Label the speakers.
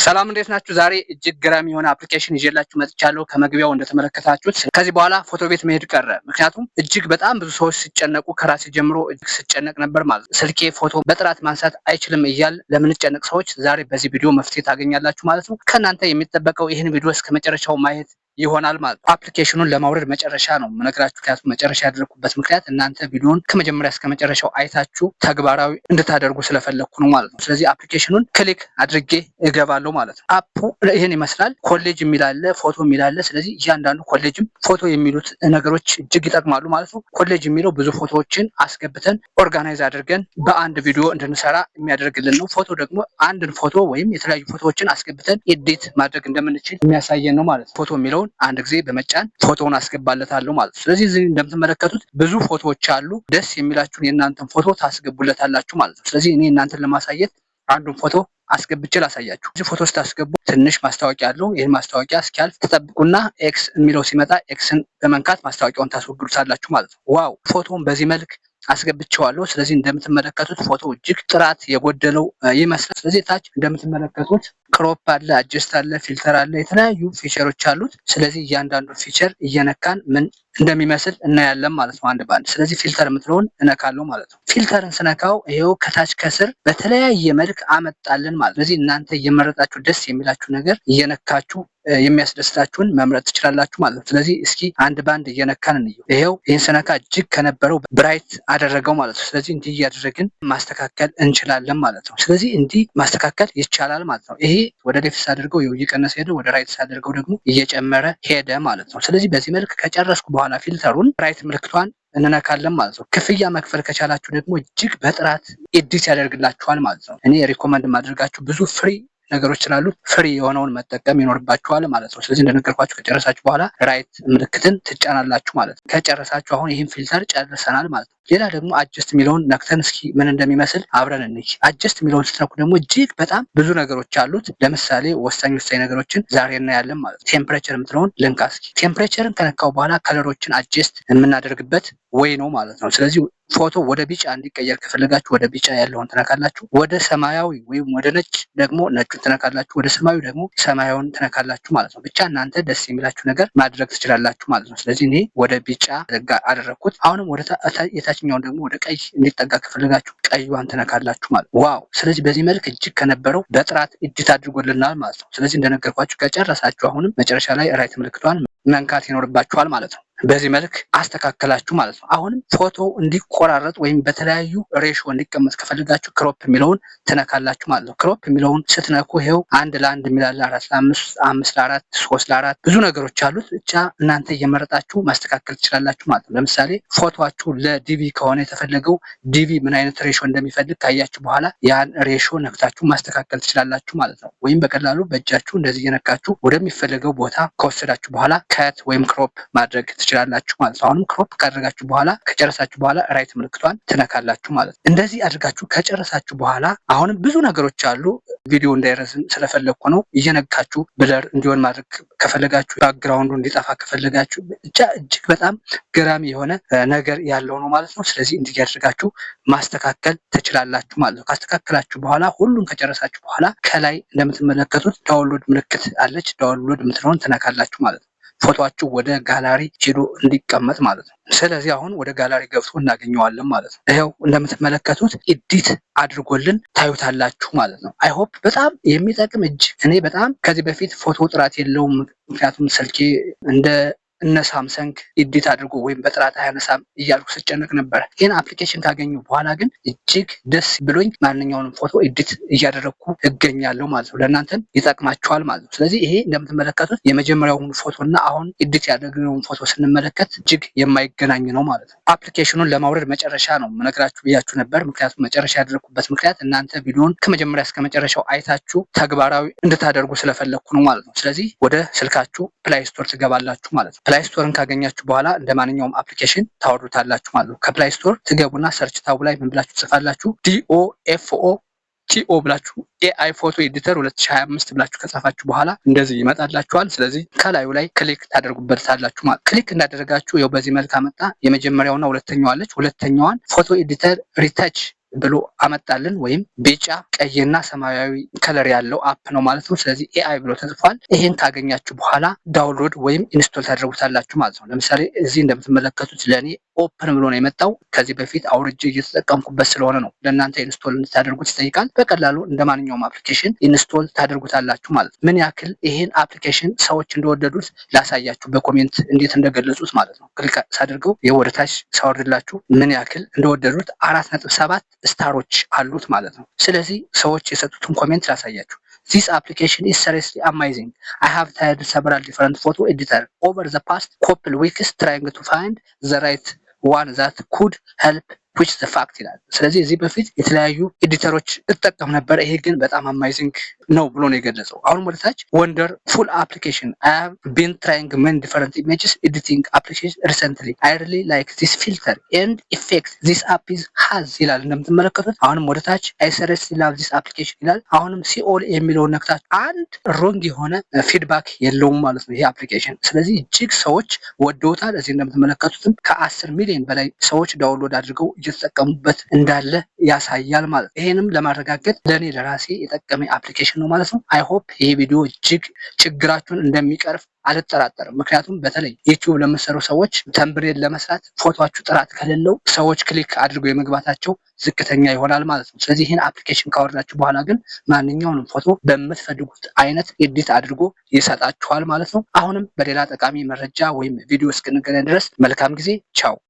Speaker 1: ሰላም እንዴት ናችሁ? ዛሬ እጅግ ገራሚ የሆነ አፕሊኬሽን ይዤላችሁ መጥቻለሁ። ከመግቢያው እንደተመለከታችሁት ከዚህ በኋላ ፎቶ ቤት መሄድ ቀረ። ምክንያቱም እጅግ በጣም ብዙ ሰዎች ሲጨነቁ ከራሴ ጀምሮ እጅግ ስጨነቅ ነበር ማለት ነው። ስልኬ ፎቶ በጥራት ማንሳት አይችልም እያል ለምንጨነቅ ሰዎች ዛሬ በዚህ ቪዲዮ መፍትሄ ታገኛላችሁ ማለት ነው። ከእናንተ የሚጠበቀው ይህን ቪዲዮ እስከ መጨረሻው ማየት ይሆናል ማለት ነው። አፕሊኬሽኑን ለማውረድ መጨረሻ ነው የምነግራችሁ። ምክንያቱም መጨረሻ ያደረኩበት ምክንያት እናንተ ቪዲዮውን ከመጀመሪያ እስከ መጨረሻው አይታችሁ ተግባራዊ እንድታደርጉ ስለፈለኩ ነው ማለት ነው። ስለዚህ አፕሊኬሽኑን ክሊክ አድርጌ እገባለሁ ማለት ነው። አፑ ይህን ይመስላል። ኮሌጅ የሚል አለ፣ ፎቶ የሚል አለ። ስለዚህ እያንዳንዱ ኮሌጅም ፎቶ የሚሉት ነገሮች እጅግ ይጠቅማሉ ማለት ነው። ኮሌጅ የሚለው ብዙ ፎቶዎችን አስገብተን ኦርጋናይዝ አድርገን በአንድ ቪዲዮ እንድንሰራ የሚያደርግልን ነው። ፎቶ ደግሞ አንድን ፎቶ ወይም የተለያዩ ፎቶዎችን አስገብተን ኤዲት ማድረግ እንደምንችል የሚያሳየን ነው ማለት ነው። ፎቶ የሚለውን አንድ ጊዜ በመጫን ፎቶውን አስገባለታለሁ ማለት ነው። ስለዚህ እዚህ እንደምትመለከቱት ብዙ ፎቶዎች አሉ። ደስ የሚላችሁን የእናንተን ፎቶ ታስገቡለታላችሁ ማለት ነው። ስለዚህ እኔ እናንተን ለማሳየት አንዱን ፎቶ አስገብቼ ላሳያችሁ። እዚህ ፎቶ ስታስገቡ ትንሽ ማስታወቂያ አለው። ይህን ማስታወቂያ እስኪያልፍ ተጠብቁና ኤክስ የሚለው ሲመጣ ኤክስን በመንካት ማስታወቂያውን ታስወግዱታላችሁ ማለት ነው። ዋው ፎቶውን በዚህ መልክ አስገብቼዋለሁ። ስለዚህ እንደምትመለከቱት ፎቶ እጅግ ጥራት የጎደለው ይመስላል። ስለዚህ ታች እንደምትመለከቱት ክሮፕ አለ፣ አጀስት አለ፣ ፊልተር አለ፣ የተለያዩ ፊቸሮች አሉት። ስለዚህ እያንዳንዱ ፊቸር እየነካን ምን እንደሚመስል እናያለን ማለት ነው አንድ ባንድ። ስለዚህ ፊልተር የምትለውን እነካለሁ ማለት ነው። ፊልተርን ስነካው ይሄው ከታች ከስር በተለያየ መልክ አመጣልን ማለት ነው። ስለዚህ እናንተ እየመረጣችሁ ደስ የሚላችሁ ነገር እየነካችሁ የሚያስደስታችሁን መምረጥ ትችላላችሁ ማለት ነው። ስለዚህ እስኪ አንድ ባንድ እየነካን እንየው። ይሄው ይህን ስነካ እጅግ ከነበረው ብራይት አደረገው ማለት ነው። ስለዚህ እንዲህ እያደረግን ማስተካከል እንችላለን ማለት ነው። ስለዚህ እንዲህ ማስተካከል ይቻላል ማለት ነው። ይሄ ወደ ሌፍት ሳደርገው ይኸው እየቀነሰ ሄደ፣ ወደ ራይት ሳደርገው ደግሞ እየጨመረ ሄደ ማለት ነው። ስለዚህ በዚህ መልክ ከጨረስኩ በኋላ ፊልተሩን ራይት ምልክቷን እንነካለን ማለት ነው። ክፍያ መክፈል ከቻላችሁ ደግሞ እጅግ በጥራት ኤዲት ያደርግላችኋል ማለት ነው። እኔ ሪኮመንድ ማድረጋችሁ ብዙ ፍሪ ነገሮች ስላሉት ፍሪ የሆነውን መጠቀም ይኖርባችኋል ማለት ነው። ስለዚህ እንደነገርኳችሁ ከጨረሳችሁ በኋላ ራይት ምልክትን ትጫናላችሁ ማለት ነው። ከጨረሳችሁ አሁን ይህን ፊልተር ጨርሰናል ማለት ነው። ሌላ ደግሞ አጀስት የሚለውን ነክተን እስኪ ምን እንደሚመስል አብረን እንይ። አጀስት የሚለውን ስትነኩ ደግሞ እጅግ በጣም ብዙ ነገሮች አሉት። ለምሳሌ ወሳኝ ነገሮችን ዛሬ እናያለን ማለት ነው። ቴምፕሬቸር የምትለውን ልንካ እስኪ። ቴምፕሬቸርን ከነካው በኋላ ከለሮችን አጀስት የምናደርግበት ወይ ነው ማለት ነው። ስለዚህ ፎቶ ወደ ቢጫ እንዲቀየር ከፈለጋችሁ ወደ ቢጫ ያለውን ትነካላችሁ። ወደ ሰማያዊ ወይም ወደ ነጭ ደግሞ ነጩን ትነካላችሁ። ወደ ሰማያዊ ደግሞ ሰማያዊውን ትነካላችሁ ማለት ነው። ብቻ እናንተ ደስ የሚላችሁ ነገር ማድረግ ትችላላችሁ ማለት ነው። ስለዚህ እኔ ወደ ቢጫ አደረኩት። አሁንም ወደ የታችኛውን ደግሞ ወደ ቀይ እንዲጠጋ ከፈለጋችሁ ቀይዋን ትነካላችሁ ማለት ነው። ዋው! ስለዚህ በዚህ መልክ እጅግ ከነበረው በጥራት ኤዲት አድርጎልናል ማለት ነው። ስለዚህ እንደነገርኳችሁ ከጨረሳችሁ አሁንም መጨረሻ ላይ ራይት ምልክቷን መንካት ይኖርባችኋል ማለት ነው። በዚህ መልክ አስተካከላችሁ ማለት ነው። አሁንም ፎቶ እንዲቆራረጥ ወይም በተለያዩ ሬሾ እንዲቀመጥ ከፈልጋችሁ ክሮፕ የሚለውን ትነካላችሁ ማለት ነው። ክሮፕ የሚለውን ስትነኩ ይሄው 1:1 የሚላል 4:5 5:4 3:4 ብዙ ነገሮች አሉት። ብቻ እናንተ እየመረጣችሁ ማስተካከል ትችላላችሁ ማለት ነው። ለምሳሌ ፎቶአችሁ ለዲቪ ከሆነ የተፈለገው ዲቪ ምን አይነት ሬሾ እንደሚፈልግ ካያችሁ በኋላ ያን ሬሾ ነክታችሁ ማስተካከል ትችላላችሁ ማለት ነው። ወይም በቀላሉ በእጃችሁ እንደዚህ እየነካችሁ ወደሚፈልገው ቦታ ከወሰዳችሁ በኋላ ከት ወይም ክሮፕ ማድረግ ትችላላችሁ ማለት ነው። አሁንም ክሮፕ ካደረጋችሁ በኋላ ከጨረሳችሁ በኋላ ራይት ምልክቷን ትነካላችሁ ማለት ነው። እንደዚህ አድርጋችሁ ከጨረሳችሁ በኋላ አሁንም ብዙ ነገሮች አሉ። ቪዲዮ እንዳይረዝም ስለፈለኩ ነው። እየነካችሁ ብለር እንዲሆን ማድረግ ከፈለጋችሁ፣ ባክግራውንዱ እንዲጠፋ ከፈለጋችሁ፣ ብቻ እጅግ በጣም ገራሚ የሆነ ነገር ያለው ነው ማለት ነው። ስለዚህ እንዲህ ያደርጋችሁ ማስተካከል ትችላላችሁ ማለት ነው። ካስተካከላችሁ በኋላ ሁሉን ከጨረሳችሁ በኋላ ከላይ እንደምትመለከቱት ዳውንሎድ ምልክት አለች። ዳውንሎድ የምትለውን ትነካላችሁ ማለት ነው። ፎቶአችሁ ወደ ጋላሪ ሄዶ እንዲቀመጥ ማለት ነው። ስለዚህ አሁን ወደ ጋላሪ ገብቶ እናገኘዋለን ማለት ነው። ይሄው እንደምትመለከቱት ኤዲት አድርጎልን ታዩታላችሁ ማለት ነው። አይ ሆፕ በጣም የሚጠቅም እኔ በጣም ከዚህ በፊት ፎቶ ጥራት የለውም፣ ምክንያቱም ስልኬ እንደ እነ ሳምሰንግ ኤዲት አድርጎ ወይም በጥራት አያነሳም እያልኩ ስጨነቅ ነበር። ይህን አፕሊኬሽን ካገኙ በኋላ ግን እጅግ ደስ ብሎኝ ማንኛውንም ፎቶ ኤዲት እያደረግኩ እገኛለሁ ማለት ነው። ለእናንተም ይጠቅማችኋል ማለት ነው። ስለዚህ ይሄ እንደምትመለከቱት የመጀመሪያውን ፎቶ እና አሁን ኤዲት ያደረግነውን ፎቶ ስንመለከት እጅግ የማይገናኝ ነው ማለት ነው። አፕሊኬሽኑን ለማውረድ መጨረሻ ነው መነግራችሁ ብያችሁ ነበር። ምክንያቱም መጨረሻ ያደረግኩበት ምክንያት እናንተ ቪዲዮን ከመጀመሪያ እስከ መጨረሻው አይታችሁ ተግባራዊ እንድታደርጉ ስለፈለግኩ ነው ማለት ነው። ስለዚህ ወደ ስልካችሁ ፕላይ ስቶር ትገባላችሁ ማለት ነው። ፕላይ ስቶርን ካገኛችሁ በኋላ እንደ ማንኛውም አፕሊኬሽን ታወርዱታላችሁ ማለት ነው። ከፕላይ ስቶር ትገቡና ሰርች ታቡ ላይ ምን ብላችሁ ትጽፋላችሁ? DOFOTO ብላችሁ AI ፎቶ ኤዲተር 2025 ብላችሁ ከጻፋችሁ በኋላ እንደዚህ ይመጣላችኋል። ስለዚህ ከላዩ ላይ ክሊክ ታደርጉበታላችሁ ማለት ክሊክ እንዳደረጋችሁ ያው በዚህ መልክ አመጣ። የመጀመሪያውና ሁለተኛዋ አለች። ሁለተኛዋን ፎቶ ኤዲተር ሪተች ብሎ አመጣልን። ወይም ቢጫ ቀይና ሰማያዊ ከለር ያለው አፕ ነው ማለት ነው። ስለዚህ ኤአይ ብሎ ተጽፏል። ይሄን ካገኛችሁ በኋላ ዳውንሎድ ወይም ኢንስቶል ታደርጉታላችሁ ማለት ነው። ለምሳሌ እዚህ እንደምትመለከቱት ለእኔ ኦፕን ብሎ ነው የመጣው። ከዚህ በፊት አውርጄ እየተጠቀምኩበት ስለሆነ ነው። ለእናንተ ኢንስቶል እንድታደርጉት ይጠይቃል። በቀላሉ እንደ ማንኛውም አፕሊኬሽን ኢንስቶል ታደርጉታላችሁ ማለት ነው። ምን ያክል ይሄን አፕሊኬሽን ሰዎች እንደወደዱት ላሳያችሁ በኮሜንት እንዴት እንደገለጹት ማለት ነው። ክሊክ ሳደርገው የወደታች ሳወርድላችሁ ምን ያክል እንደወደዱት 4.7 ስታሮች አሉት ማለት ነው። ስለዚህ ሰዎች የሰጡትን ኮሜንት ላሳያችሁ። This application is seriously amazing. I have tried several different photo editors over the past couple weeks trying to find the right one that could help which the fact ይላል። ስለዚህ እዚህ በፊት የተለያዩ ኤዲተሮች እጠቀም ነበር፣ ይሄ ግን በጣም አማይዚንግ ነው ብሎ ነው የገለጸው። አሁን ወደታች ወንደር ፉል አፕሊኬሽን I have been trying many different images editing applications recently. I really like this filter and effects this app has ይላል። እንደምትመለከቱት አሁንም ወደታች I seriously love this application ይላል። አሁንም ሲኦል የሚለውን ነክታችሁ አንድ ሮንግ የሆነ ፊድባክ የለውም ማለት ነው ይሄ አፕሊኬሽን። ስለዚህ እጅግ ሰዎች ወደውታል። እዚህ እንደምትመለከቱትም ከ10 ሚሊዮን በላይ ሰዎች ዳውንሎድ አድርገው እየተጠቀሙበት እንዳለ ያሳያል ማለት ነው። ይሄንም ለማረጋገጥ ለእኔ ለራሴ የጠቀመኝ አፕሊኬሽን ነው ማለት ነው። አይ ሆፕ ይሄ ቪዲዮ እጅግ ችግራችሁን እንደሚቀርፍ አልጠራጠርም። ምክንያቱም በተለይ ዩቲዩብ ለምትሰሩ ሰዎች ተምብኔል ለመስራት ፎቶችሁ ጥራት ከሌለው ሰዎች ክሊክ አድርገው የመግባታቸው ዝቅተኛ ይሆናል ማለት ነው። ስለዚህ ይህን አፕሊኬሽን ካወረዳችሁ በኋላ ግን ማንኛውንም ፎቶ በምትፈልጉት አይነት ኤዲት አድርጎ ይሰጣችኋል ማለት ነው። አሁንም በሌላ ጠቃሚ መረጃ ወይም ቪዲዮ እስክንገናኝ ድረስ መልካም ጊዜ፣ ቻው።